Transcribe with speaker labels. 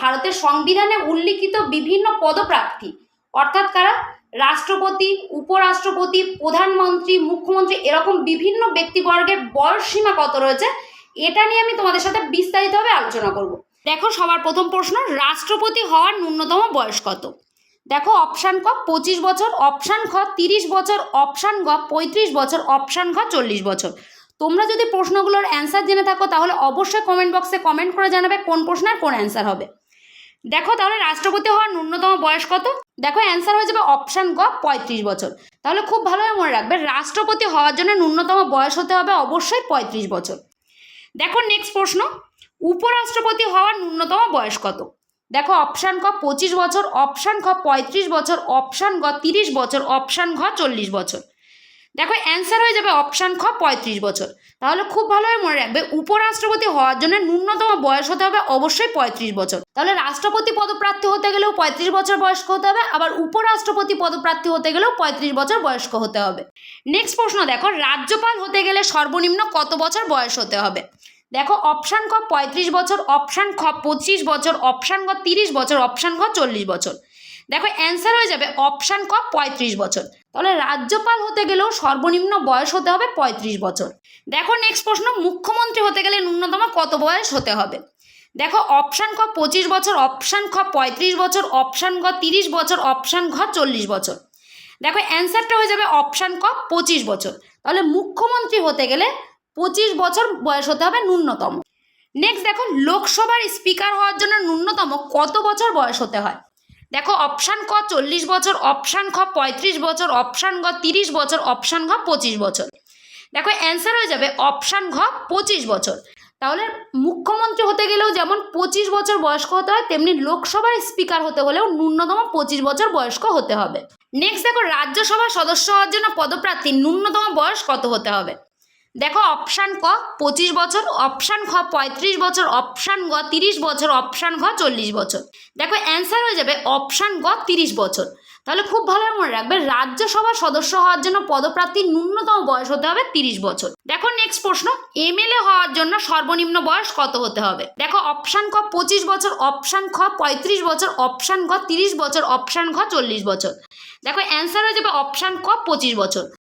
Speaker 1: ভারতের সংবিধানে উল্লিখিত বিভিন্ন পদপ্রার্থী অর্থাৎ কারা? রাষ্ট্রপতি, উপরাষ্ট্রপতি, প্রধানমন্ত্রী, মুখ্যমন্ত্রী, এরকম বিভিন্ন ব্যক্তিবর্গের বয়স সীমা কত রয়েছে এটা নিয়ে আমি তোমাদের সাথে বিস্তারিতভাবে আলোচনা করব। দেখো, সবার প্রথম প্রশ্ন, রাষ্ট্রপতি হওয়ার ন্যূনতম বয়স কত? দেখো, অপশান ক 25 বছর, অপশান খ 30 বছর, অপশান গ 35 বছর, অপশান ঘ 40 বছর। তোমরা যদি প্রশ্নগুলোর অ্যান্সার জেনে থাকো তাহলে অবশ্যই কমেন্ট বক্সে কমেন্ট করে জানাবে কোন প্রশ্নের কোন অ্যান্সার হবে। দেখো, তাহলে রাষ্ট্রপতি হওয়ার ন্যূনতম বয়স কত? দেখো, অ্যান্সার হয়ে যাবে অপশান গ 35 বছর। তাহলে খুব ভালোভাবে মনে রাখবে, রাষ্ট্রপতি হওয়ার জন্য ন্যূনতম বয়স হতে হবে অবশ্যই 35 বছর। দেখো, নেক্সট প্রশ্ন, উপরাষ্ট্রপতি হওয়ার ন্যূনতম বয়স কত? দেখো, অপশান ক 25 বছর, অপশান খ 35 বছর, অপশান গ 30 বছর, অপশান ঘ 40 বছর। দেখো, অ্যান্সার হয়ে যাবে অপশান খ 35 বছর। তাহলে খুব ভালোভাবে মনে রাখবে, উপরাষ্ট্রপতি হওয়ার জন্য ন্যূনতম বয়স হতে হবে অবশ্যই 35 বছর। তাহলে রাষ্ট্রপতি পদপ্রার্থী হতে গেলেও 35 বছর বয়স্ক হতে হবে, আবার উপরাষ্ট্রপতি পদপ্রার্থী হতে গেলেও 35 বছর বয়স্ক হতে হবে। নেক্সট প্রশ্ন দেখো, রাজ্যপাল হতে গেলে সর্বনিম্ন কত বছর বয়স হতে হবে? দেখো, অপশান ক 35 বছর, অপশান খ 25 বছর, অপশান গ 30 বছর, অপশান ঘ 40 বছর। দেখো, অ্যান্সার হয়ে যাবে অপশান ক 35 বছর। তাহলে রাজ্যপাল হতে গেলেও সর্বনিম্ন বয়স হতে হবে 35 বছর। দেখো, নেক্সট প্রশ্ন, মুখ্যমন্ত্রী হতে গেলে ন্যূনতম কত বয়স হতে হবে? দেখো, অপশান খ 25 বছর, অপশান খ 35 বছর, অপশান গ 30 বছর, অপশান ঘ 40 বছর। দেখো, অ্যান্সারটা হয়ে যাবে অপশান ক 25 বছর। তাহলে মুখ্যমন্ত্রী হতে গেলে 25 বছর বয়স হতে হবে ন্যূনতম। নেক্সট দেখো, লোকসভার স্পিকার হওয়ার জন্য ন্যূনতম কত বছর বয়স হতে হয়? দেখো, অপশান ক 40 বছর, অপশান খ 35 বছর, অপশান গ 30 বছর, অপশান ঘ 25 বছর। দেখো, অ্যান্সার হয়ে যাবে অপশান ঘ 25 বছর। তাহলে মুখ্যমন্ত্রী হতে গেলেও যেমন 25 বছর বয়স্ক হতে হয়, তেমনি লোকসভার স্পিকার হতে হলেও ন্যূনতম 25 বছর বয়স্ক হতে হবে। নেক্সট দেখো, রাজ্যসভার সদস্য হওয়ার জন্য পদপ্রার্থীর ন্যূনতম বয়স কত হতে হবে? দেখো, অপশান ক 25 বছর, অপশান খ 35 বছর, অপশান গ 30 বছর, অপশান ঘ 40 বছর। দেখো, অ্যান্সার হয়ে যাবে অপশান গ 30 বছর। তাহলে খুব ভালোভাবে মনে রাখবে, রাজ্যসভার সদস্য হওয়ার জন্য পদপ্রার্থীর ন্যূনতম বয়স হতে হবে 30 বছর। দেখো, নেক্সট প্রশ্ন, এমএলএ হওয়ার জন্য সর্বনিম্ন বয়স কত হতে হবে? দেখো, অপশান ক 25 বছর, অপশান খ 35 বছর, অপশান ঘ 30 বছর, অপশান ঘ 40 বছর। দেখো, অ্যান্সার হয়ে যাবে অপশান ক 25 বছর।